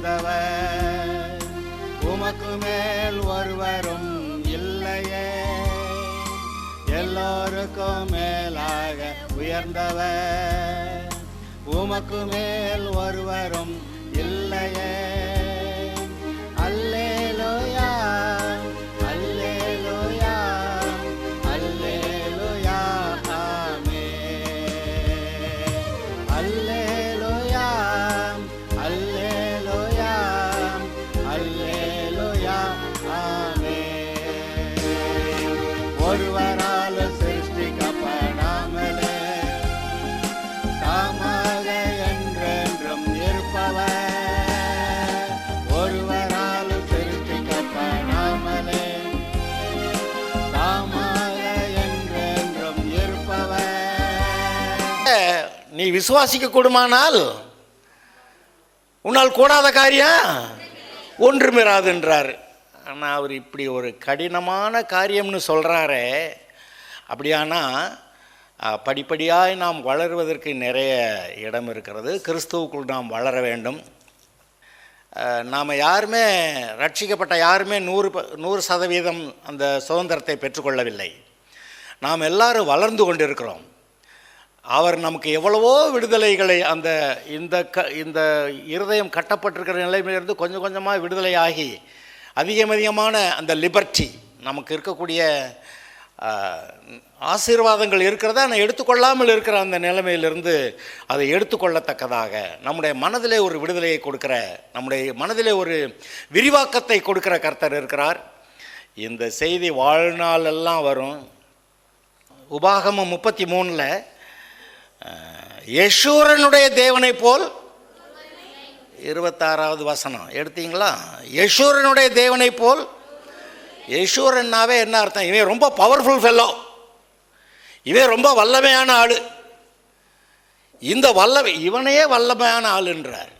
உயர்ந்தவர், உமக்கு மேல் ஒருவரும் இல்லையே. எல்லோருக்கும் மேலாக உயர்ந்தவர், உமக்கு மேல் ஒருவரும் இல்லையே. அல்லேலூயா அல்லேலூயா அல்லேலூயா ஆமென். அல்லேலூயா அல்லேலூயா அல்லேலூயா ஆமென். ஒருவரால் சிருஷ்டிக்கப்படாமலே தாமாக என்றென்றும் இருப்பவர், ஒருவரால் சிருஷ்டிக்கப்படாமலே தாமாக என்றென்றும் இருப்பவர். நீ விசுவாசிக்க கூடுமானால் உன்னால் கூடாத காரியம் ஒன்றுமிராது என்றார். ஆனால் அவர் இப்படி ஒரு கடினமான காரியம்னு சொல்கிறாரே. அப்படியானா படிப்படியாய் நாம் வளருவதற்கு நிறைய இடம் இருக்கிறது. கிறிஸ்துவுக்குள் நாம் வளர வேண்டும். நாம் யாருமே ரட்சிக்கப்பட்ட யாருமே 100% அந்த சுதந்திரத்தை பெற்றுக்கொள்ளவில்லை. நாம் எல்லாரும் வளர்ந்து கொண்டிருக்கிறோம். அவர் நமக்கு எவ்வளவோ விடுதலைகளை இந்த இருதயம் கட்டப்பட்டிருக்கிற நிலைமையிலிருந்து கொஞ்சம் கொஞ்சமாக விடுதலையாகி அதிகமான அந்த லிபர்ட்டி நமக்கு இருக்கக்கூடிய ஆசீர்வாதங்கள் இருக்கிறதா நான் எடுத்துக்கொள்ளாமல் இருக்கிற அந்த நிலைமையிலிருந்து அதை எடுத்துக்கொள்ளத்தக்கதாக நம்முடைய மனதிலே ஒரு விடுதலையை கொடுக்கிற, நம்முடைய மனதிலே ஒரு விரிவாக்கத்தை கொடுக்கிற கர்த்தர் இருக்கிறார். இந்த செய்தி வாழ்நாள் எல்லாம் வரும். உபாகமம் 33 யெஷூரனுடைய தேவனை போல் 26வது வசனம் எடுத்தீங்களா? யெஷூரனுடைய தேவனை போல். யெஷூரன்னாவே என்ன அர்த்தம்? இவன் ரொம்ப பவர்ஃபுல் ஃபெல்லோ, இவன் ரொம்ப வல்லமையான ஆள். இந்த இவனையே வல்லமையான ஆள் என்றார்.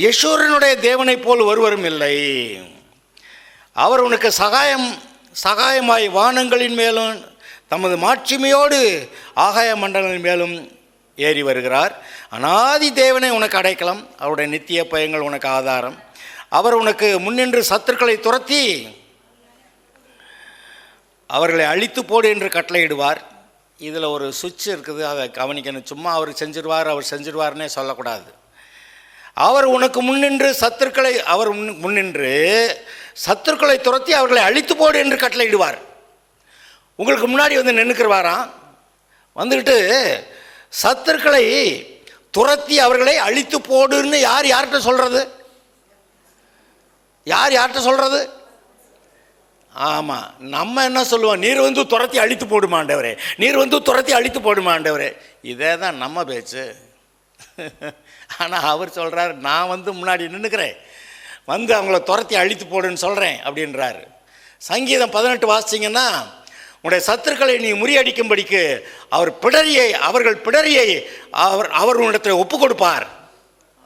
யெஷூரனுடைய தேவனை போல் ஒருவரும் இல்லை. அவர் உனக்கு சகாயமாய் வானங்களின் மேலும் தமது மாட்சிமையோடு ஆகாய மண்டலங்களின் மேலும் ஏறி வருகிறார். அநாதி தேவனை உனக்கு அடைக்கலம், அவருடைய நித்திய பயங்கள் உனக்கு ஆதாரம். அவர் உனக்கு முன்னின்று சத்துருக்களை துரத்தி அவர்களை அழித்து போடு என்று கட்டளையிடுவார். இதில் ஒரு சுவிட்ச் இருக்குது, அதை கவனிக்கணும். சும்மா அவர் செஞ்சிடுவார்னே சொல்லக்கூடாது. அவர் உனக்கு முன்னின்று சத்துருக்களை துரத்தி அவர்களை அழித்து போடு என்று கட்டளையிடுவார். உங்களுக்கு முன்னாடி வந்து நின்றுக்கிறவாராம், வந்துக்கிட்டு சத்துருக்களை துரத்தி அவர்களை அழித்து போடுன்னு யார்கிட்ட சொல்கிறது? ஆமாம், நம்ம என்ன சொல்லுவோம்? நீர் வந்து துரத்தி அழித்து போடுமாண்டவரே, நீர் வந்து துரத்தி அழித்து போடுமாண்டவரே. இதே தான் நம்ம பேச்சு. ஆனால் அவர் சொல்கிறார், நான் வந்து முன்னாடி நின்றுக்கிறேன், வந்து அவங்கள துரத்தி அழித்து போடுன்னு சொல்கிறேன் அப்படின்றார். சங்கீதம் 18 வாசிச்சிங்கன்னா, உன்னுடைய சத்துருக்களை நீ முறியடிக்கும்படிக்கு அவர்கள் பிடரியை அவர் உன்னிடத்தில் ஒப்பு கொடுப்பார்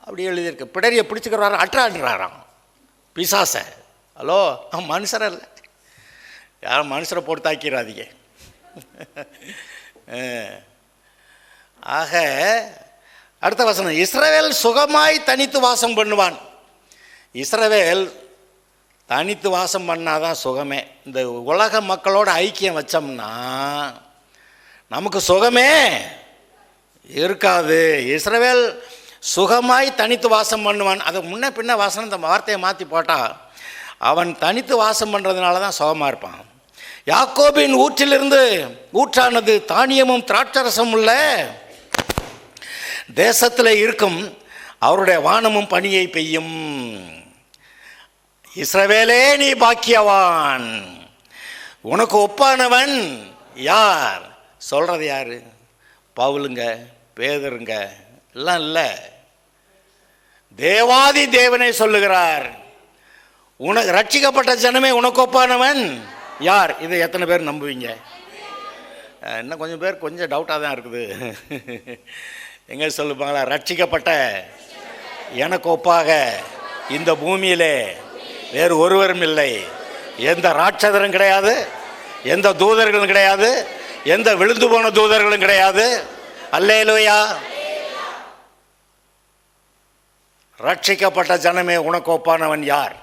அப்படி எழுதியிருக்கு. பிடரியை பிடிச்சிக்கிறாராம், அற்றாடுறாராம் பிசாச. ஹலோ, மனுஷரை இல்லை, யாரும் மனுஷரை போட்டு தாக்கிறாதீங்க. ஆக அடுத்த வசனம், இஸ்ரவேல் சுகமாய் தனித்து வாசம் பண்ணுவான். இஸ்ரவேல் தனித்து வாசம் பண்ணாதான் சுகமே. இந்த உலக மக்களோட ஐக்கியம் வச்சோம்னா நமக்கு சுகமே இருக்காது. இஸ்ரவேல் சுகமாய் தனித்து வாசம் பண்ணுவான். அதை முன்ன பின்ன வாசனம் இந்த வார்த்தையை மாற்றி போட்டால் அவன் தனித்து வாசம் பண்ணுறதுனால தான் சுகமாக இருப்பான். யாக்கோபின் ஊற்றிலிருந்து ஊற்றானது தானியமும் திராட்சரசம் உள்ள தேசத்தில் இருக்கும், அவருடைய வானமும் பனியை பெய்யும். இஸ்ரவேலே நீ பாக்கியவான், உனக்கு ஒப்பானவன் யார்? சொல்கிறது யார்? பவுலுங்க, பேதருங்க எல்லாம் இல்லை, தேவாதி தேவனை சொல்லுகிறார். உனக்கு ரட்சிக்கப்பட்ட ஜனமே உனக்கு ஒப்பானவன் யார்? இதை எத்தனை பேர் நம்புவீங்க? இன்னும் கொஞ்சம் பேர் கொஞ்சம் டவுட்டாக தான் இருக்குது. எங்கே சொல்லுப்பாங்களா? ரட்சிக்கப்பட்ட எனக்கு ஒப்பாக இந்த பூமியிலே வேறு ஒருவரும் இல்லை. எந்த ராட்சதரும் கிடையாது, எந்த தூதர்களும் கிடையாது, எந்த விழுந்து போன தூதர்களும் கிடையாது. அல்லேலூயா. ரட்சிக்கப்பட்ட ஜனமே உனக்கு ஒப்பானவன் யார்?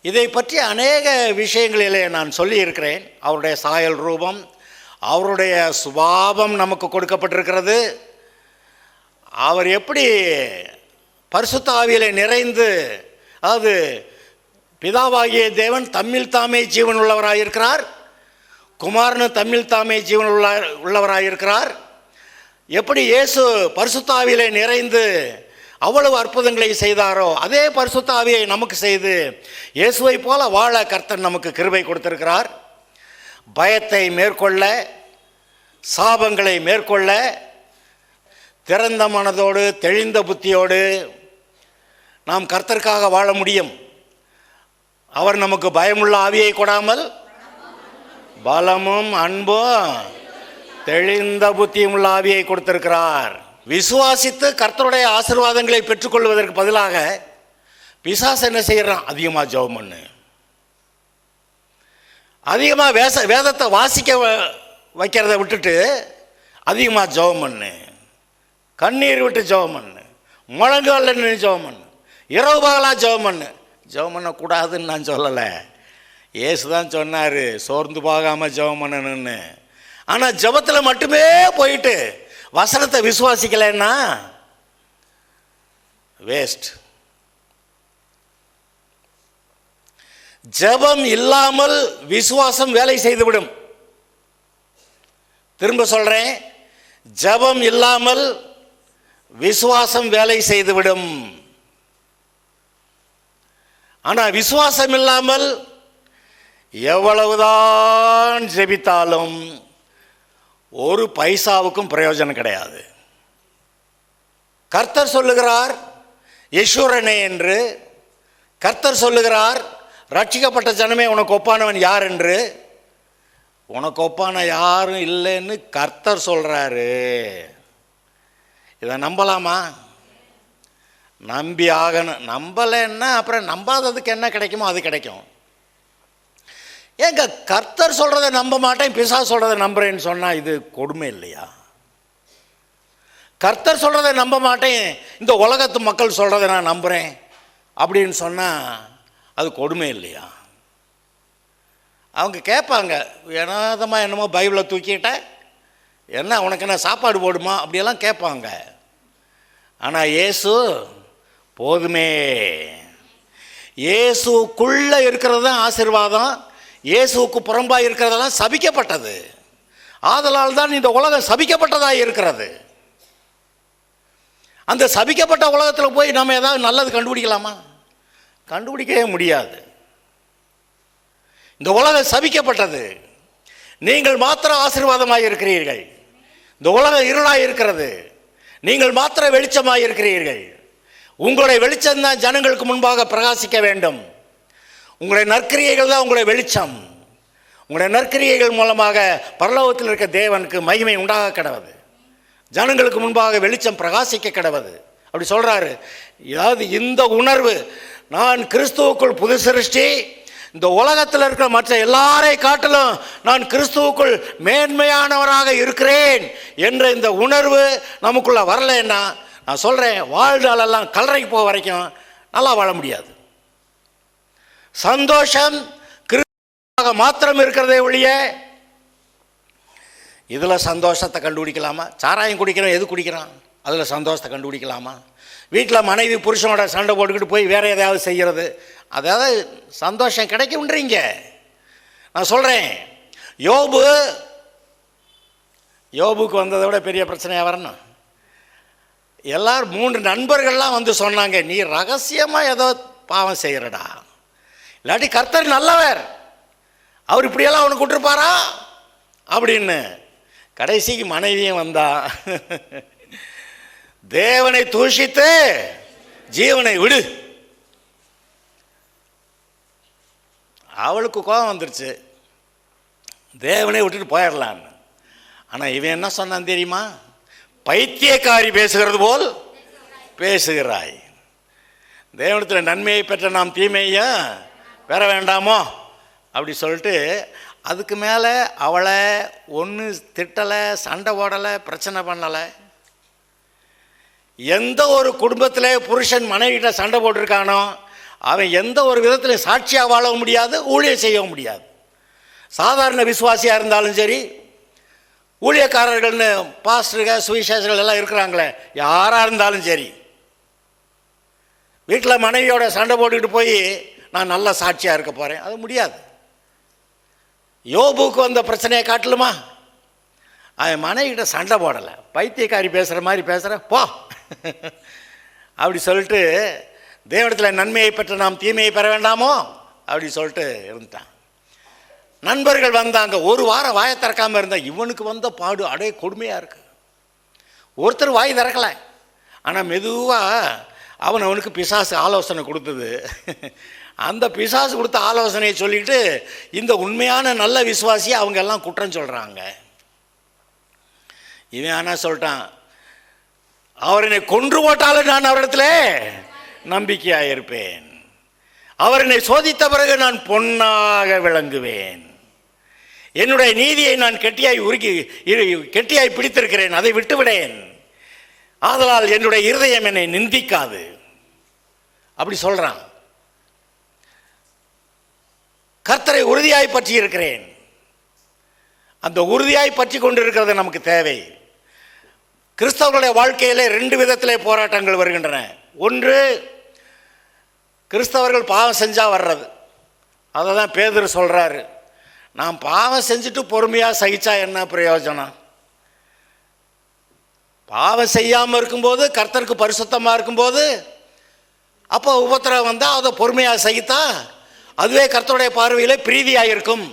இதை பற்றி அநேக விஷயங்களிலே நான் சொல்லியிருக்கிறேன். அவருடைய சாயல் ரூபம், அவருடைய சுபாவம் நமக்கு கொடுக்கப்பட்டிருக்கிறது. அவர் எப்படி பரிசுத்த ஆவியிலே நிறைந்து, அதாவது பிதாவாகிய தேவன் தம்மில் தாமே ஜீவன் உள்ளவராயிருக்கிறார், குமாரனும் தம்மில் தாமே ஜீவன் உள்ளவராயிருக்கிறார். எப்படி இயேசு பரிசுத்த ஆவியிலே நிறைந்து அவ்வளவு அற்புதங்களை செய்தாரோ அதே பரிசுத்த ஆவியை நமக்கு செய்து இயேசுவை போல வாழ கர்த்தர் நமக்கு கிருபை கொடுத்திருக்கிறார். பயத்தை மேற்கொள்ள, சாபங்களை மேற்கொள்ள திறந்த மனதோடு தெளிந்த புத்தியோடு நாம் கர்த்தருக்காக வாழ முடியும். அவர் நமக்கு பயமுள்ள ஆவியை கொடாமல் பலமும் அன்பும் தெளிந்த புத்தியும் உள்ள ஆவியை கொடுத்திருக்கிறார். விசுவாசித்து கர்த்தருடைய ஆசீர்வாதங்களை பெற்றுக்கொள்வதற்கு பதிலாக பிசாசு என்ன செய்யறான்? அதிகமாக ஜெபம் பண்ணு, அதிகமாக வேதத்தை வாசிக்க வைக்கிறத விட்டுட்டு அதிகமாக ஜெபம் பண்ணு, கண்ணீர் விட்டு ஜெபம் பண்ணு, முழங்கால் நின்று ஜெபம் பண்ணு, இரவு பகலாக ஜெபம் பண்ணு. ஜெபம் பண்ணக்கூடாதுன்னு நான் சொல்லலை, இயேசு தான் சொன்னார் சோர்ந்து போகாமல் ஜெபம் பண்ணணும்னு. ஆனால் ஜெபத்தில் மட்டுமே போயிட்டு வசனத்தை விசுவாசிக்கலைன்னா வேஸ்ட். ஜெபம் இல்லாமல் விசுவாசம் வேலை செய்துவிடும். திரும்ப சொல்றேன், ஜெபம் இல்லாமல் விசுவாசம் வேலை செய்துவிடும். ஆனால் விசுவாசம் இல்லாமல் எவ்வளவுதான் ஜெபித்தாலும் ஒரு பைசாவுக்கும் பிரயோஜனம் கிடையாது. கர்த்தர் சொல்லுகிறார் யெஷூரனே என்று, கர்த்தர் சொல்லுகிறார் ரட்சிக்கப்பட்ட ஜனமே உனக்கு ஒப்பானவன் யார் என்று. உனக்கு ஒப்பான யாரும் இல்லைன்னு கர்த்தர் சொல்கிறாரு. இதை நம்பலாமா? நம்பி ஆகணும். நம்பலைன்னா அப்புறம் நம்பாததுக்கு என்ன கிடைக்குமோ அது கிடைக்கும். ஏங்க கர்த்தர் சொல்கிறத நம்ப மாட்டேன், பிசாசு சொல்கிறத நம்புறேன்னு சொன்னால் இது கொடுமை இல்லையா? கர்த்தர் சொல்கிறத நம்ப மாட்டேன், இந்த உலகத்து மக்கள் சொல்கிறத நான் நம்புகிறேன் அப்படின்னு சொன்னால் அது கொடுமை இல்லையா? அவங்க கேட்பாங்க, ஏனாதமாக என்னமோ பைபிளை தூக்கிட்ட என்ன உனக்கு என்ன சாப்பாடு போடுமா அப்படியெல்லாம் கேட்பாங்க. ஆனால் இயேசு போதுமே. இயேசுக்குள்ளே இருக்கிறது தான் ஆசீர்வாதம், இயேசுவுக்கு புறம்பாக இருக்கிறதெல்லாம் சபிக்கப்பட்டது. ஆதலால் தான் இந்த உலகம் சபிக்கப்பட்டதாக இருக்கிறது. அந்த சபிக்கப்பட்ட உலகத்தில் போய் நம்ம ஏதாவது நல்லது கண்டுபிடிக்கலாமா? கண்டுபிடிக்கவே முடியாது. இந்த உலகம் சபிக்கப்பட்டது, நீங்கள் மாத்திரம் ஆசீர்வாதமாக இருக்கிறீர்கள். இந்த உலகம் இருளாக இருக்கிறது, நீங்கள் மாத்திரம் வெளிச்சமாக இருக்கிறீர்கள். உங்களுடைய வெளிச்சம் தான் ஜனங்களுக்கு முன்பாக பிரகாசிக்க வேண்டும். உங்களுடைய நற்கிரியைகள் தான் உங்களுடைய வெளிச்சம். உங்களுடைய நற்கிரியைகள் மூலமாக பரலோகத்தில் இருக்க தேவனுக்கு மகிமை உண்டாக கிடவது, ஜனங்களுக்கு முன்பாக வெளிச்சம் பிரகாசிக்க கிடவது. அப்படி சொல்கிறாரு. அதாவது இந்த உணர்வு, நான் கிறிஸ்துவுக்குள் புது சிருஷ்டி, இந்த உலகத்தில் இருக்கிற மற்ற எல்லாரை காட்டிலும் நான் கிறிஸ்துவுக்குள் மேன்மையானவராக இருக்கிறேன் என்ற இந்த உணர்வு நமக்குள்ள வரலைன்னா நான் சொல்கிறேன், வாழ்நாளெல்லாம் கல்லறைக்கு போக வரைக்கும் நல்லா வாழ முடியாது. சந்தோஷம் கிறிஸ்துவாக மாத்திரம் இருக்கிறதே ஒழிய இதில் சந்தோஷத்தை கண்டுபிடிக்கலாமா? சாராயம் குடிக்கிறோம், எது குடிக்கிறான்? அதில் சந்தோஷத்தை கண்டுபிடிக்கலாமா? வீட்டில் மனைவி புருஷனோட சண்டை போட்டுக்கிட்டு போய் வேறு எதையாவது செய்கிறது, அதாவது சந்தோஷம் கிடைக்கும்ன்றீங்க. நான் சொல்கிறேன், யோபுக்கு வந்ததை விட பெரிய பிரச்சனையாக வரணும். எல்லாரும் 3 நண்பர்கள்லாம் வந்து சொன்னாங்க, நீ ரகசியமாக ஏதோ பாவம் செய்கிறடா, இல்லாட்டி கர்த்தர் நல்லவர், அவர் இப்படியெல்லாம் அவனுக்கு விட்டுருப்பாரா அப்படின்னு. கடைசிக்கு மனைவியும் வந்தா, தேவனை தூஷித்து ஜீவனை விடு. அவளுக்கு கோபம் வந்துருச்சு, தேவனை விட்டுட்டு போயிடலான்னு. ஆனால் இவன் என்ன சொன்னான் தெரியுமா? பைத்தியக்காரி பேசுகிறது போல் பேசுகிறாய், தேவனத்தில் நன்மையை பெற்ற நாம் தீமையை பெற வேண்டாமோ அப்படி சொல்லிட்டு அதுக்கு மேலே அவளை ஒன்று திட்டலை, சண்டை போடலை, பிரச்சனை பண்ணலை. எந்த ஒரு குடும்பத்தில் புருஷன் மனைவிட்ட சண்டை போட்டிருக்கானோ அவன் எந்த ஒரு விதத்தில் சாட்சியாக வாழ முடியாது, ஊழியம் செய்ய முடியாது. சாதாரண விசுவாசியாக இருந்தாலும் சரி, ஊழியக்காரர்கள்னு பாஸ்டர்கள் சுவிசேஷர்கள் எல்லாம் இருக்கிறாங்களே, யாராக இருந்தாலும் சரி, வீட்டில் மனைவியோட சண்டை போட்டுக்கிட்டு போய் நான் நல்ல சாட்சியாக இருக்க போகிறேன், அது முடியாது. யோபுக்கு வந்த பிரச்சனையை காட்டலுமா? அவன் மனைவிகிட்ட சண்டை போடலை, பைத்தியக்காரி பேசுகிற மாதிரி பேசுகிற போ அப்படி சொல்லிட்டு, தேவனிடத்தில் நன்மையை பெற்ற நாம் தீமையை பெற வேண்டாமோ அப்படி சொல்லிட்டு இருந்துட்டான். நண்பர்கள் வந்தாங்க, ஒரு வாரம் வாயை திறக்காமல் இருந்தால் இவனுக்கு வந்த பாடு அடைய கொடுமையாக இருக்கு. ஒருத்தர் வாய் திறக்கலை, ஆனால் மெதுவாக அவனுக்கு பிசாசு ஆலோசனை கொடுத்தது. அந்த பிசாசு கொடுத்த ஆலோசனையை சொல்லிட்டு இந்த உண்மையான நல்ல விசுவாசியை அவங்க எல்லாம் குற்றம் சொல்கிறாங்க. இவன் ஆனால் சொல்லிட்டான், அவர் என்னை கொன்று போட்டாலும் நான் அவரிடத்துல நம்பிக்கையாக இருப்பேன், அவர் என்னை சோதித்த பிறகு நான் பொன்னாக விளங்குவேன், என்னுடைய நீதியை நான் கெட்டியாய் பிடித்திருக்கிறேன், அதை விட்டுவிடேன், ஆதலால் என்னுடைய இருதயம் என்னை நிந்திக்காது அப்படி சொல்றான். கர்த்தரை உறுதியாய் பற்றி இருக்கிறேன். அந்த உறுதியாய் பற்றி கொண்டிருக்கிறது நமக்கு தேவை. கிறிஸ்தவர்களுடைய வாழ்க்கையிலே 2 விதத்திலே போராட்டங்கள் வருகின்றன. ஒன்று, கிறிஸ்தவர்கள் பாவம் செஞ்சால் வர்றது. அதை தான் பேதுரு சொல்கிறாரு, நான் பாவம் செஞ்சுட்டு பொறுமையாக சகிச்சா என்ன பிரயோஜனம்? பாவம் செய்யாமல் இருக்கும்போது, கர்த்தருக்கு பரிசுத்தமாக இருக்கும்போது, அப்போ உபத்திரவம் வந்தால் அதை பொறுமையாக சகித்தா அதுவே கர்த்தருடைய பார்வையில் பிரீதியாக இருக்கும்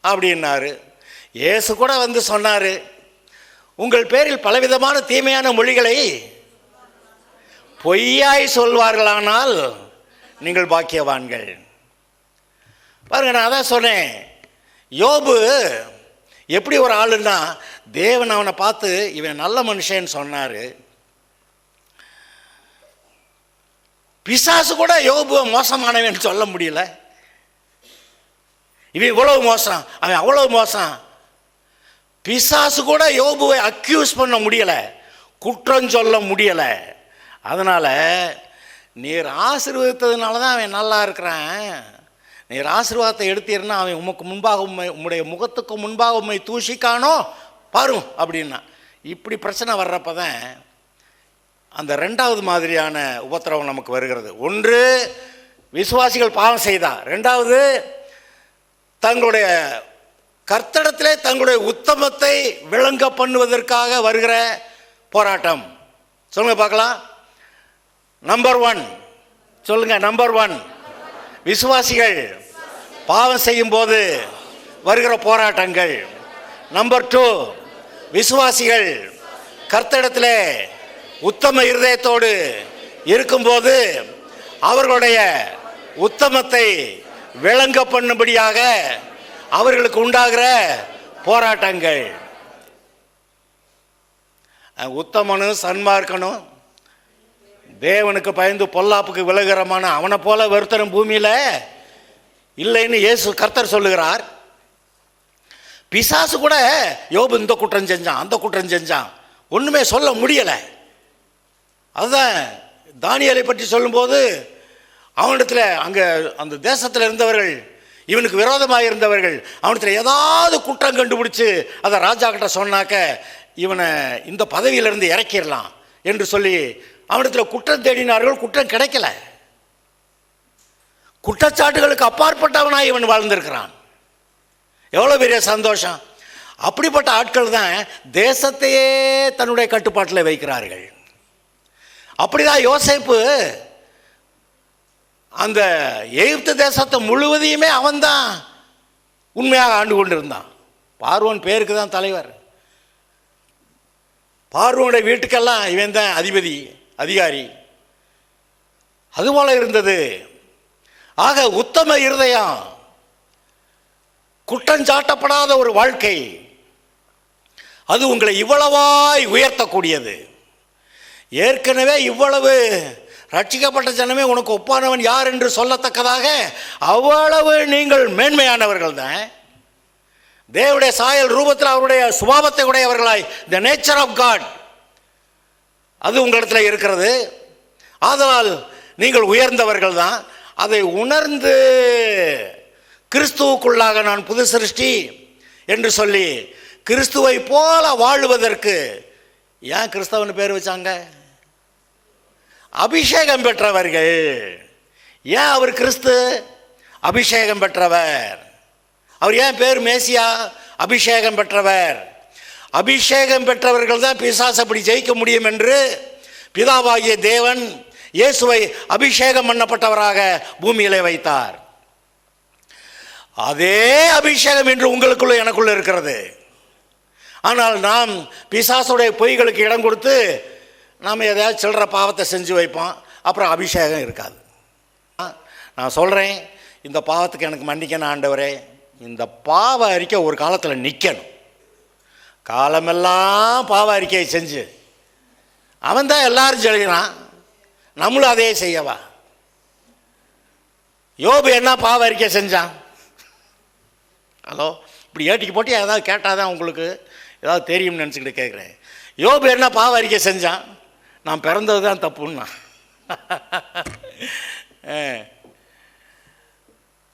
அப்படின்னாரு. இயேசு கூட வந்து சொன்னார், உங்கள் பேரில் பலவிதமான தீமையான மொழிகளை பொய்யாய் சொல்வார்களானால் நீங்கள் பாக்கியவான்கள். பாருங்க, நான் அதான் சொன்னேன், யோபு எப்படி ஒரு ஆளுன்னா, தேவன் அவனை பார்த்து இவன் நல்ல மனுஷன்னு சொன்னார். பிசாசு கூட யோபுவை மோசமானவன் சொல்ல முடியல. இவன் இவ்வளவு மோசம், அவன் அவ்வளவு மோசம். பிசாசு கூட யோபுவை அக்யூஸ் பண்ண முடியலை, குற்றம் சொல்ல முடியலை. அதனால் நீர் ஆசீர்வதித்ததுனால தான் அவன் நல்லா இருக்கிறான். நீர் ஆசீர்வாதத்தை எடுத்தீர்னா அவன் உமக்கு முன்பாக உம்முடைய முகத்துக்கு முன்பாக உண்மை தூஷிக்கானோ பாரும் அப்படின்னா. இப்படி பிரச்சனை வர்றப்ப தான் அந்த 2வது மாதிரியான உபத்திரவம் நமக்கு வருகிறது. ஒன்று, விசுவாசிகள் பாவம் செய்தா. 2வது, தங்களுடைய கர்த்தரிடத்திலே தங்களுடைய உத்தமத்தை விளங்க பண்ணுவதற்காக வருகிற போராட்டம். சொல்லுங்க பார்க்கலாம். நம்பர் 1 சொல்லுங்க. நம்பர் 1, விசுவாசிகள் பாவம் செய்யும் போது வருகிற போராட்டங்கள். நம்பர் 2, விசுவாசிகள் கர்த்தரிடத்திலே உத்தம இருதயத்தோடு இருக்கும்போது அவர்களுடைய உத்தமத்தை விளங்க பண்ணும்படியாக அவர்களுக்கு உண்டாகிற போராட்டங்கள். உத்தமனும் சன்மார்க்கனும் தேவனுக்கு பயந்து பொல்லாப்புக்கு விலகிறமான அவனை போல வருத்தனும் பூமியில் இல்லைன்னு இயேசு கர்த்தர் சொல்லுகிறார். பிசாசு கூட யோபு இந்த குற்றம் செஞ்சான், அந்த குற்றம் செஞ்சான், ஒன்றுமே சொல்ல முடியலை. அதுதான் தானியேலை பற்றி சொல்லும்போது, அவனிடத்தில் அங்கே அந்த தேசத்தில் இருந்தவர்கள், இவனுக்கு விரோதமாக இருந்தவர்கள் அவனிடத்தில் ஏதாவது குற்றம் கண்டுபிடிச்சு அதை ராஜா கிட்ட சொன்னாக்க இவனை இந்த பதவியிலிருந்து இறக்கிடலாம் என்று சொல்லி அவனிடத்தில் குற்றம் தேடினார்கள். குற்றம் கிடைக்கல. குற்றச்சாட்டுகளுக்கு அப்பாற்பட்டவனாக இவன் வாழ்ந்திருக்கிறான். எவ்வளோ பெரிய சந்தோஷம்! அப்படிப்பட்ட ஆட்கள் தான் தேசத்தையே தன்னுடைய கட்டுப்பாட்டில் வைக்கிறார்கள். அப்படிதான் யோசேப்பு அந்த எகிப்து தேசத்தை முழுவதையுமே அவன்தான் உண்மையாக ஆண்டு கொண்டிருந்தான். பார்வோன் பேருக்கு தான் தலைவர். பார்வோனுடைய வீட்டுக்கெல்லாம் இவன் தான் அதிகாரி. அதுபோல இருந்தது. ஆக உத்தம இருதயம், குற்றஞ்சாட்டப்படாத ஒரு வாழ்க்கை, அது உங்களை இவ்வளவாய் உயர்த்தக்கூடியது. ஏற்கனவே இவ்வளவு ரட்சிக்கப்பட்ட ஜனமே உனக்கு ஒப்பானவன் யார் என்று சொல்லத்தக்கதாக அவ்வளவு நீங்கள் மேன்மையானவர்கள் தான். தேவனுடைய சாயல் ரூபத்தில் அவருடைய சுபாவத்தை உடையவர்களாய், த நேச்சர் ஆஃப் காட், அது உங்களிடத்தில் இருக்கிறது. ஆதலால் நீங்கள் உயர்ந்தவர்கள் தான். அதை உணர்ந்து கிறிஸ்துவுக்குள்ளாக நான் புது சிருஷ்டி என்று சொல்லி கிறிஸ்துவை போல வாழுவதற்கு ஏன் கிறிஸ்தவன் பேர் வச்சாங்க? அபிஷேகம் பெற்றவர்கள். ஏன் அவர் கிறிஸ்து? அபிஷேகம் பெற்றவர். அவர் ஏன் பேர் மேசியா? அபிஷேகம் பெற்றவர். அபிஷேகம் பெற்றவர்கள் தான் பிசாசு அப்படி ஜெயிக்க முடியும் என்று பிதாவாகிய தேவன் இயேசுவை அபிஷேகம் பண்ணப்பட்டவராக பூமியிலே வைத்தார். அதே அபிஷேகம் இன்று உங்களுக்குள்ள எனக்குள்ள இருக்கிறது. ஆனால் நாம் பிசாசுடைய பொய்களுக்கு இடம் கொடுத்து நாம் எதையாவது சில்லற பாவத்தை செஞ்சு வைப்போம். அப்புறம் அபிஷேகம் இருக்காது. நான் சொல்கிறேன், இந்த பாவத்துக்கு எனக்கு மன்னிக்கணும் ஆண்டவரே. இந்த பாவ அறிக்கை ஒரு காலத்தில் நிற்கணும். காலமெல்லாம் பாவ அறிக்கையை செஞ்சு அவன் தான் எல்லாரும் சொல்கிறான், நம்மளும் அதே செய்யவா? யோபு என்ன பாவ அறிக்கை செஞ்சான்? ஹலோ, இப்படி ஏட்டிக்கு போட்டு ஏதாவது கேட்டால் தான் உங்களுக்கு ஏதாவது தெரியும்னு நினச்சிக்கிட்டு கேட்குறேன். யோபு என்ன பாவ அறிக்கை செஞ்சான்? நான் பிறந்தது தான் தப்புன்னா.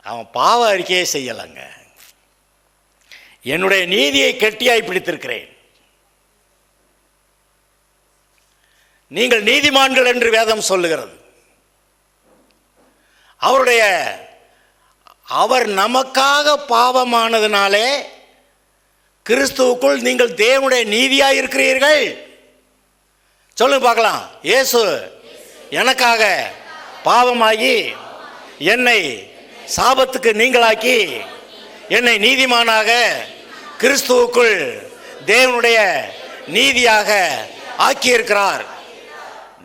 அவன் பாவ அறிக்கையே செய்யலைங்க. என்னுடைய நீதியை கெட்டியாய் பிடித்திருக்கிறேன், நீங்கள் நீதிமான்கள் என்று வேதம் சொல்லுகிறது. அவர் நமக்காக பாவமானதினாலே கிறிஸ்துவுக்குள் நீங்கள் தேவனுடைய நீதியாய் இருக்கிறீர்கள். சொல்லுங்க பார்க்கலாம். இயேசு எனக்காக பாவமாகி என்னை சாபத்துக்கு நீங்களாக்கி என்னை நீதிமானாக கிறிஸ்துவுக்குள் தேவனுடைய நீதியாக ஆக்கியிருக்கிறார்.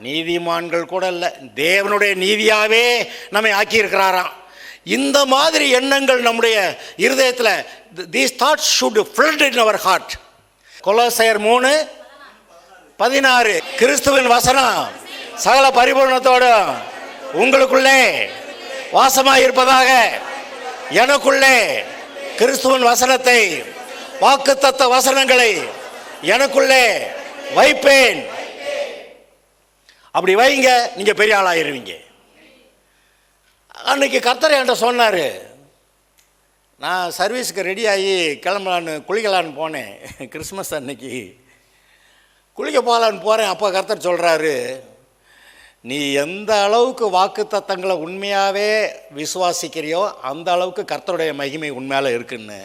நீதிமான்கள் கூட இல்லை, தேவனுடைய நீதியாகவே நம்மை ஆக்கியிருக்கிறாராம். இந்த மாதிரி எண்ணங்கள் நம்முடைய இருதயத்தில், these thoughts should flood in our heart. கொலோசையர் 3:16 கிறிஸ்துவின் வசனம் சகல பரிபூரணத்தோடு உங்களுக்குள்ளே வாசமாய் இருப்பதாக எனக்குள்ளே கிறிஸ்துவின் வசனத்தை, வாக்குத்தத்த வசனங்களை எனக்குள்ளே வைப்பேன். அப்படி வைங்க, நீங்க பெரிய ஆளாயிருவீங்க. அன்னைக்கு கர்த்தர் என்கிட்ட சொன்னார். நான் சர்வீஸுக்கு ரெடி ஆகி கிளம்பலான்னு குளிக்கலான்னு போனேன். கிறிஸ்மஸ் அன்னைக்கு குளிக்க போகலான்னு போகிறேன். அப்போ கர்த்தர் சொல்கிறாரு, நீ எந்த அளவுக்கு வாக்கு தத்தங்களை உண்மையாகவே விசுவாசிக்கிறியோ அந்த அளவுக்கு கர்த்தருடைய மகிமை உண்மையால் இருக்குன்னு.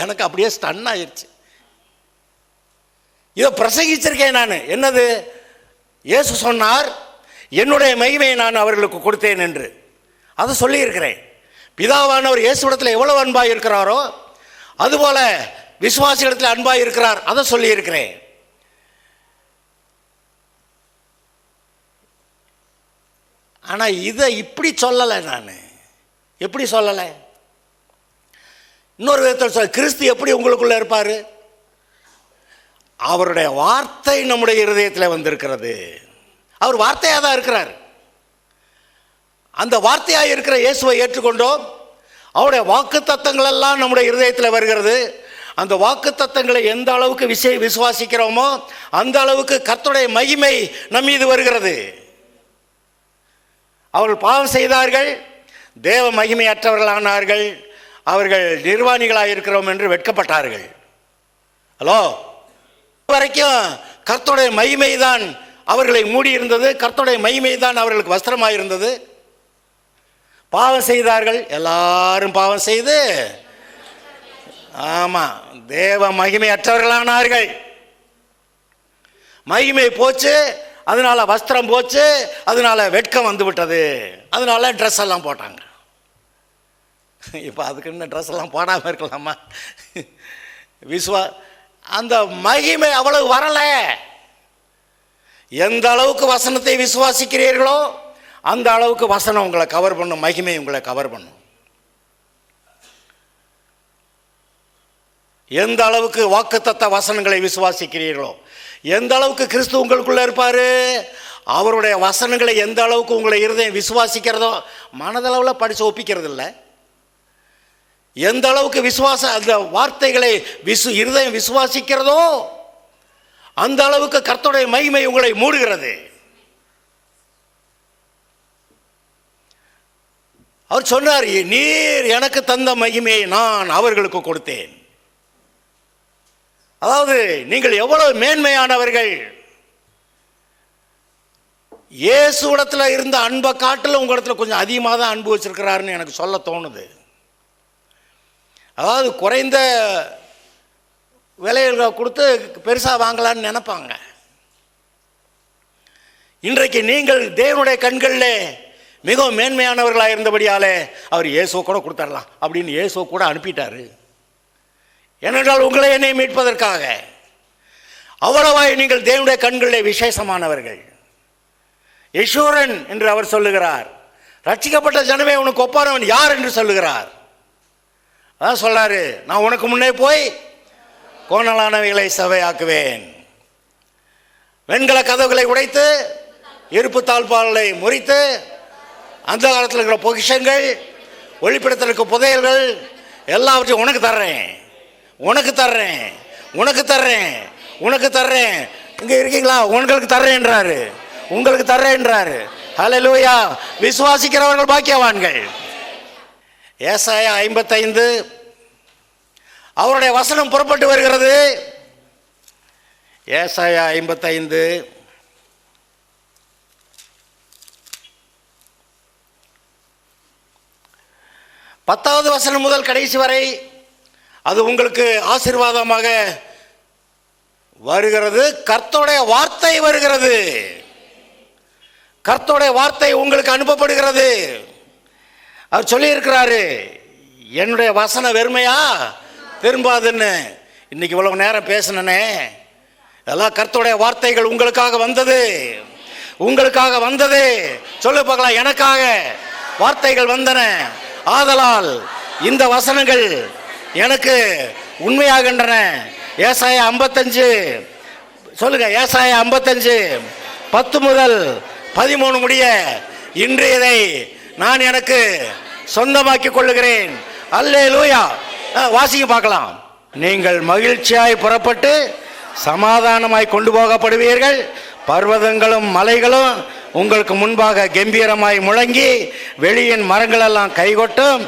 எனக்கு அப்படியே ஸ்டன் ஆயிடுச்சு. இதை பிரசங்கிச்சிருக்கேன் நான். என்னது? இயேசு சொன்னார், என்னுடைய மகிமையை நான் அவர்களுக்கு கொடுத்தேன் என்று. அதை சொல்லியிருக்கிறேன். பிதாவானவர் இயேசுவிடத்தில் எவ்வளவு அன்பாக இருக்கிறாரோ அதுபோல விசுவாசிகளிடத்தில் அன்பாக இருக்கிறார். அதை சொல்லியிருக்கிறேன். ஆனால் இதை இப்படி சொல்லலை. நான் எப்படி சொல்லலை? இன்னொரு விதத்தில் சொல்ல, கிறிஸ்து எப்படி உங்களுக்குள்ள இருப்பார்? அவருடைய வார்த்தை நம்முடைய இருதயத்தில் வந்திருக்கிறது. அவர் வார்த்தையாக தான் இருக்கிறார். அந்த வார்த்தையாக இருக்கிற இயேசுவை ஏற்றுக்கொண்டோம். அவருடைய வாக்கு தத்தங்கள் எல்லாம் நம்முடைய இருதயத்தில் வருகிறது. அந்த வாக்கு தத்தங்களை எந்த அளவுக்கு விசுவாசிக்கிறோமோ அந்த அளவுக்கு கர்த்தருடைய மகிமை நம் மீது வருகிறது. அவர்கள் பாவம் செய்தார்கள், தேவ மகிமையற்றவர்களானார்கள், அவர்கள் நிர்வாணிகளாக இருக்கிறோம் என்று வெட்கப்பட்டார்கள். ஹலோ, வரைக்கும் கர்த்தருடைய மகிமை தான் அவர்களை மூடி இருந்தது. கர்த்தருடைய மகிமை தான் அவர்களுக்கு வஸ்திரமாக இருந்தது. பாவம் செய்தார்கள், எல்லாரும் பாவம் செய்து ஆமாம் தேவ மகிமை அற்றவர்களானார்கள். மகிமை போச்சு, அதனால வஸ்திரம் போச்சு, அதனால வெட்கம் வந்து விட்டது, அதனால ட்ரெஸ் எல்லாம் போட்டாங்க. இப்போ அதுக்கு இன்னும் ட்ரெஸ் எல்லாம் போடாமல் இருக்கலாமா? அந்த மகிமை அவ்வளவு வரல. எந்த அளவுக்கு வசனத்தை விசுவாசிக்கிறீர்களோ அந்த அளவுக்கு வசனம் உங்களை கவர் பண்ணும், மகிமை உங்களை கவர் பண்ணும். எந்த அளவுக்கு வாக்குத்தத்த வசனங்களை விசுவாசிக்கிறீர்களோ, எந்த அளவுக்கு கிறிஸ்து உங்களுக்குள்ள இருப்பார், அவருடைய வசனங்களை எந்த அளவுக்கு உங்களை இருதயம் விசுவாசிக்கிறதோ, மனதளவில் படித்து ஒப்பிக்கிறது இல்லை, எந்த அளவுக்கு அந்த வார்த்தைகளை இருதயம் விசுவாசிக்கிறதோ அந்த அளவுக்கு கர்த்தருடைய மகிமை உங்களை மூடுகிறது. அவர் சொன்னார், நீர் எனக்கு தந்த மகிமையை நான் அவர்களுக்கு கொடுத்தேன். அதாவது நீங்கள் எவ்வளவு மேன்மையானவர்கள். இயேசுவிடத்தில் இருந்த அன்பை காட்டில் உங்களிடத்தில் கொஞ்சம் அதிகமாக தான் அன்பு வச்சிருக்கிறாருன்னு எனக்கு சொல்ல தோணுது. அதாவது குறைந்த விலைகளை கொடுத்து பெருசாக வாங்கலான்னு நினைப்பாங்க. இன்றைக்கு நீங்கள் தேவனுடைய கண்களில் மிகவும் மேன்மையானவர்களாக இருந்தபடியாலே அவர் இயேசுவை கூட கொடுத்துடலாம் அப்படின்னு இயேசுவை கூட அனுப்பிட்டாரு. ஏனென்றால் உங்களை என்னை மீட்பதற்காக. அவ்வளவாய் நீங்கள் தேவனுடைய கண்களிலே விசேஷமானவர்கள். யெஷூரன் என்று அவர் சொல்லுகிறார். ரட்சிக்கப்பட்ட ஜனமே உனக்கு ஒப்பானவன் யார் என்று சொல்லுகிறார். அதான் சொல்றாரு, நான் உனக்கு முன்னே போய் கோணலானவைகளை சபையாக்குவேன், வெண்கல கதவுகளை உடைத்து இருப்பு தாழ்பாலை முறித்து அந்த காலத்தில் இருக்கிற பொக்கிஷங்கள், ஒளிப்பிடத்தில் இருக்க புதையல்கள் எல்லாவற்றையும் உனக்கு தர்றேன், உனக்கு தர்றேன், உனக்கு தர்றேன், உனக்கு தர்றேன். இங்கே இருக்கீங்களா? உங்களுக்கு தர்றேன்றாரு, உங்களுக்கு தர்றேன்றாரு. ஹல்லேலூயா! விசுவாசிக்கிறவர்கள் பாக்கியவான்கள். ஏசாயா 55 அவருடைய வசனம் புறப்பட்டு வருகிறது. ஏசாயா 55 10வது வசனம் முதல் கடைசி வரை அது உங்களுக்கு ஆசீர்வாதமாக வருகிறது. கர்த்தருடைய வார்த்தை வருகிறது. கர்த்தருடைய வார்த்தை உங்களுக்கு அனுப்பப்படுகிறது. அவர் சொல்லி இருக்கிறாரு, என்னுடைய வசனம் வெறுமையா திரும்பாதுன்னு. இன்னைக்கு இவ்வளவு நேரம் பேசினே, எல்லாம் கர்த்தருடைய வார்த்தைகள் உங்களுக்காக வந்தது, உங்களுக்காக வந்தது. சொல்லு பார்க்கலாம், எனக்காக வார்த்தைகள் வந்தன. ஆதலால் இந்த வசனங்கள் எனக்கு உண்மையாகின்றன. ஏசாயா 55 சொல்லுங்க, ஏசாயா 55 10 முதல் 13 முடிய இன்று இதை நான் எனக்கு சொந்தமாக்கி கொள்ளுகிறேன். அல்லேலூயா! வாசிக்க பார்க்கலாம். நீங்கள் மகிழ்ச்சியாய் புறப்பட்டு சமாதானமாய் கொண்டு போகப்படுவீர்கள். பர்வதங்களும் மலைகளும் உங்களுக்கு முன்பாக கம்பீரமாய் முழங்கி வெளியின் மரங்கள் எல்லாம் கைகொட்டும்.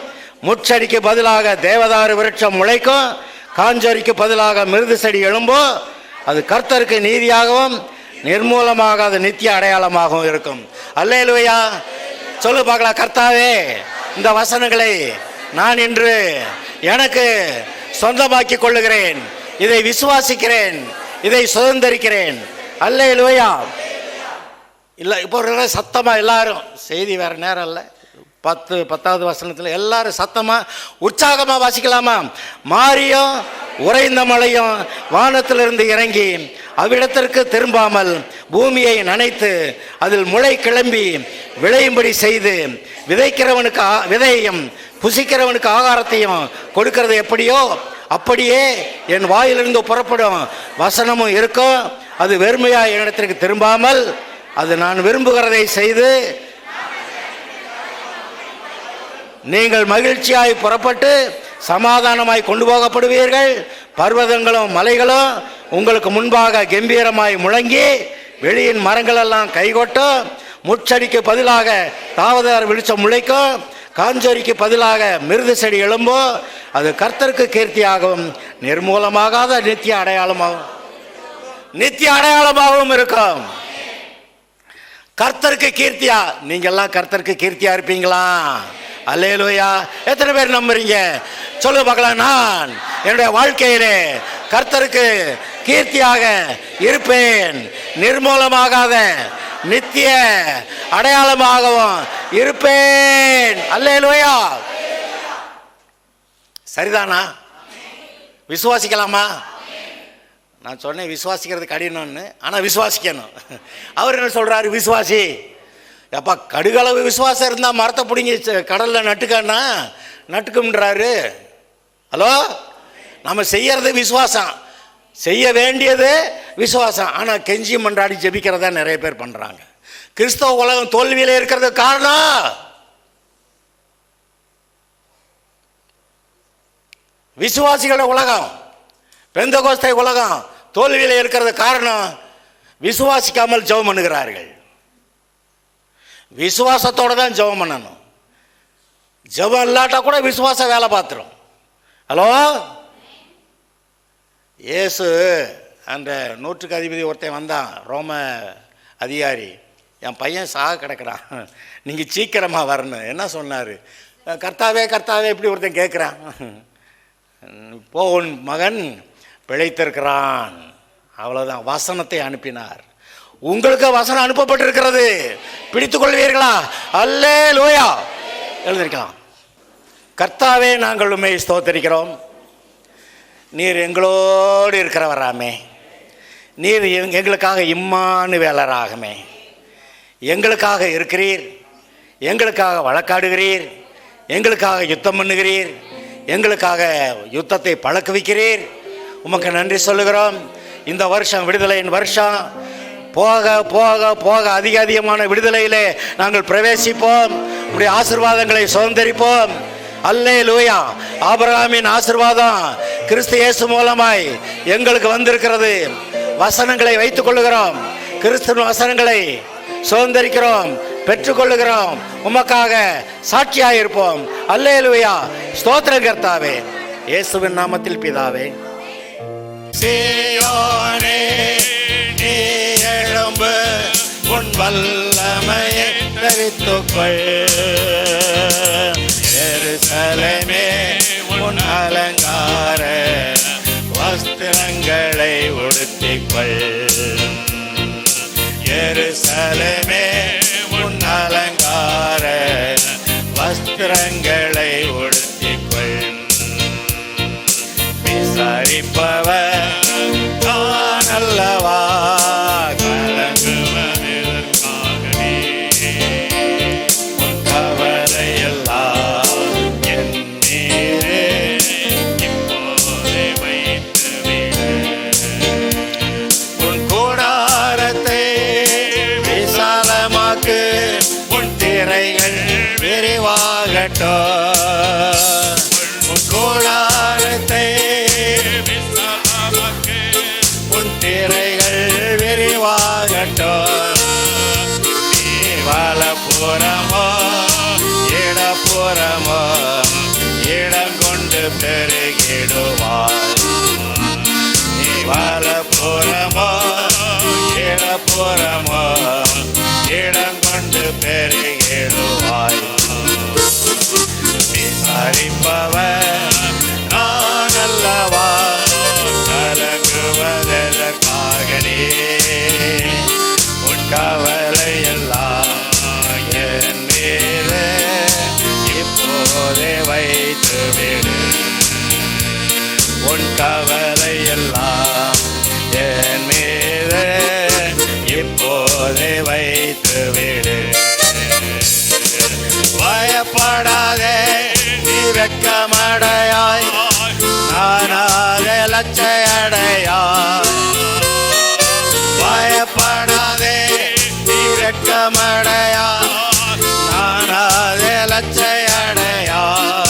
முச்சடிக்கு பதிலாக தேவதாரு விருட்சம் முளைக்கும். காஞ்சரிக்கு பதிலாக மிருது செடி எழும்போ. அது கர்த்தருக்கு நீதியாகவும் நிர்மூலமாக அது நித்திய அடையாளமாகவும் இருக்கும். அல்லேலூயா! சொல்லு பார்க்கலாம், கர்த்தாவே இந்த வசனங்களை நான் இன்று எனக்கு சொந்தமாக்கி கொள்ளுகிறேன். இதை விசுவாசிக்கிறேன், இதை சுதந்திரிக்கிறேன். அல்லேலூயா! இல்லை இப்போ சத்தமா எல்லாரும், செய்தி வேற நேரம் இல்லை, 10வது வசனத்தில் எல்லாரும் சத்தமா உற்சாகமா வாசிக்கலாமா? மாரியும் உறைந்த மழையும் வானத்திலிருந்து இறங்கி அவ்விடத்திற்கு திரும்பாமல் பூமியை நனைத்து அதில் முளை கிளம்பி விளையும்படி செய்து விதைக்கிறவனுக்கு விதையையும் புசிக்கிறவனுக்கு ஆகாரத்தையும் கொடுக்கிறது எப்படியோ அப்படியே என் வாயிலிருந்து புறப்படும் வசனமும் இருக்கும். அது வெறுமையா என்னிடத்திற்கு திரும்பாமல் அது நான் விரும்புகிறதை செய்து நீங்கள் மகிழ்ச்சியாய் புறப்பட்டு சமாதானமாய் கொண்டு போகப்படுவீர்கள். பர்வதங்களும் மலைகளும் உங்களுக்கு முன்பாக கம்பீரமாய் முழங்கி வெளியின் மரங்கள் எல்லாம் கைகொட்டும். முச்சடிக்கு பதிலாக தாவதார் விருட்சம் முளைக்கும். காஞ்சோரிக்கு பதிலாக மிருது செடி எழும்போ. அது கர்த்தருக்கு கீர்த்தியாகவும் நிர்மூலமாகாத நித்திய அடையாளமாகவும் நித்திய அடையாளமாகவும் இருக்கும். கர்த்தருக்கு கீர்த்தியா? நீங்கெல்லாம் கர்த்தருக்கு கீர்த்தியா இருப்பீங்களா? அல்லேலூயா! எத்தனை பேர் நம்புறீங்க? சொல்லு பார்க்கலாம். நான் என்னுடைய வாழ்க்கையிலே கர்த்தருக்கு கீர்த்தியாக இருப்பேன், நிர்மூலமாகாத நித்திய அடையாளமாகவும் இருப்பேன். அல்லேலூயா! சரிதானா? விசுவாசிக்கலாமா? நான் சொன்னேன் விசுவாசிக்கிறது கடினம்னு, ஆனால் விசுவாசிக்கணும். அவர் என்ன சொல்றாரு? விசுவாசி. அப்பா, கடுகளவு விசுவாசம் இருந்தால் மரத்தை பிடிங்கி கடலில் நட்டுக்கன்னா நட்டுக்கும்ன்றாரு. ஹலோ, நம்ம செய்யறது விசுவாசம், செய்ய வேண்டியது விசுவாசம். ஆனால் கெஞ்சி மன்றாடி ஜெபிக்கிறதா நிறைய பேர் பண்ணுறாங்க. கிறிஸ்தவ உலகம் தோல்வியில் இருக்கிறது காரணம் விசுவாசிகளோட உலகம், பெந்தகோஸ்தை உலகம் தோல்வியில் இருக்கிறது காரணம் விசுவாசிக்காமல் ஜெபம் பண்ணுகிறார்கள். விசுவாசத்தோடு தான் ஜெபம் பண்ணணும். ஜெபம் இல்லாட்டா கூட விசுவாசம் வேலை பார்த்துரும். ஹலோ, இயேசு அந்த 100க்கு அதிபதி ஒருத்தன் வந்தான், ரோம அதிகாரி. என் பையன் சாக கிடக்கிறான், நீங்கள் சீக்கிரமாக வரணும். என்ன சொன்னார்? கர்த்தாவே கர்த்தாவே இப்படி ஒருத்தன் கேட்குறான். போ, உன் மகன் பிழைத்திருக்கிறான். அவ்வளோதான். வசனத்தை அனுப்பினார். உங்களுக்கு வசனம் அனுப்பப்பட்டிருக்கிறது, பிடித்துக் கொள்வீர்களா? அல்லேலூயா எழுதிருக்கலாம். கர்த்தாவே நாங்கள் உம்மை ஸ்தோத்திரிக்கிறோம். நீர் எங்களோடு இருக்கிறவராமே, நீர் எங்களுக்காக இம்மானுவேலராகமே, எங்களுக்காக இருக்கிறீர், எங்களுக்காக வழக்காடுகிறீர், எங்களுக்காக யுத்தம் பண்ணுகிறீர், எங்களுக்காக யுத்தத்தை பழக்க வைக்கிறீர். உமக்கு நன்றி சொல்லுகிறோம். இந்த வருஷம் விடுதலையின் வருஷம். போக போக போக அதிக அதிகமான விடுதலையிலே நாங்கள் பிரவேசிப்போம். உடைய ஆசீர்வாதங்களை சுதந்தரிப்போம். அல்லேலூயா. ஆபிரகாமின் ஆசீர்வாதம் கிறிஸ்து இயேசு மூலமாய் எங்களுக்கு வந்திருக்கிறது. வசனங்களை வைத்துக் கொள்ளுகிறோம். கிறிஸ்துவின் வசனங்களை சுதந்தரிக்கிறோம், பெற்றுக்கொள்ளுகிறோம். உமக்காக சாட்சியாக இருப்போம். அல்லேலூயா. ஸ்தோத்திரம் கர்த்தாவே, இயேசுவின் நாமத்தில் பிதாவே. சீயோனே நீ எழும்பு, உன் வல்லமையை தரித்துக்கொள். எருசலேமே உன் அலங்கார வஸ்திரங்களை உடுத்திக்கொள். எருசலேமே உன் அலங்கார வஸ்திரங்களை உடுத்திக்கொள். விசாரிப்பவர் நான் அல்லவா, கலங்குவதற்காகவே உன் கவலையெல்லாம் என் மீது இப்போதே வைத்துவிடு. உன் கூடாரத்தை விசாலமாக்கு, உன் திரைகள் விரிவாகட்டும். உன் கூடாரத்தை விசாலமாக்கு, உன் திரைகள் விரிவாகட்டும். நீ வலப்புறமோ இடப்புறமோ இடம் கொண்டு பெருகிடுவாய். நீ வலப்புறமோ இடப்புறமோ இடம் கொண்டு பெருகிடுவாய். விசாரிப்பவர் நான் அல்லவா, கலங்குவதற்காக நீ உன் கவலையெல்லாம் என் மீது இப்போதே வைத்துவிடு. உன் கவலையெல்லாம் என் மீது இப்போதே வைத்துவிடு. பயப்படாதே, நீ வெட்கமடையாய், நானாக லட்சையடையாய். பயப்படாதே, நீ வெட்கமடையாய், நானாக லட்சையடையாய்.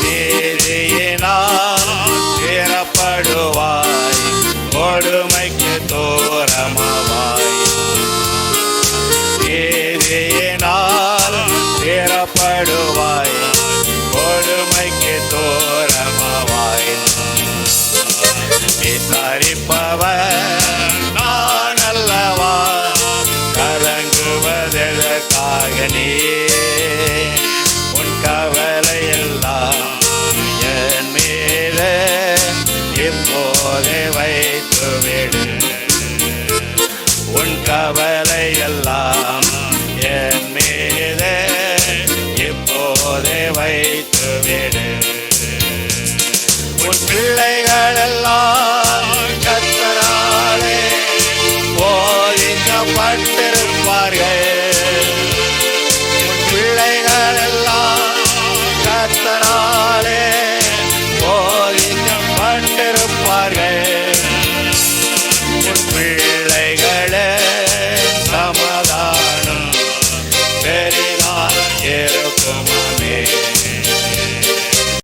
நீதியினால் தீரப்படுவாய், கொடுமைக்கு தூரமாவாய். நீதியினால் தீரப்படுவாய், கொடுமைக்கு தூரமாவாய். விசாரிப்பவர் நான் அல்லவா, கலங்குவதற்காக நீ உன் கவலையெல்லாம் என் மீது இப்போதே வைத்துவிடு. உன் கவலையெல்லாம் என் மீது இப்போதே வைத்துவிடு. உன் பிள்ளைகளெல்லாம்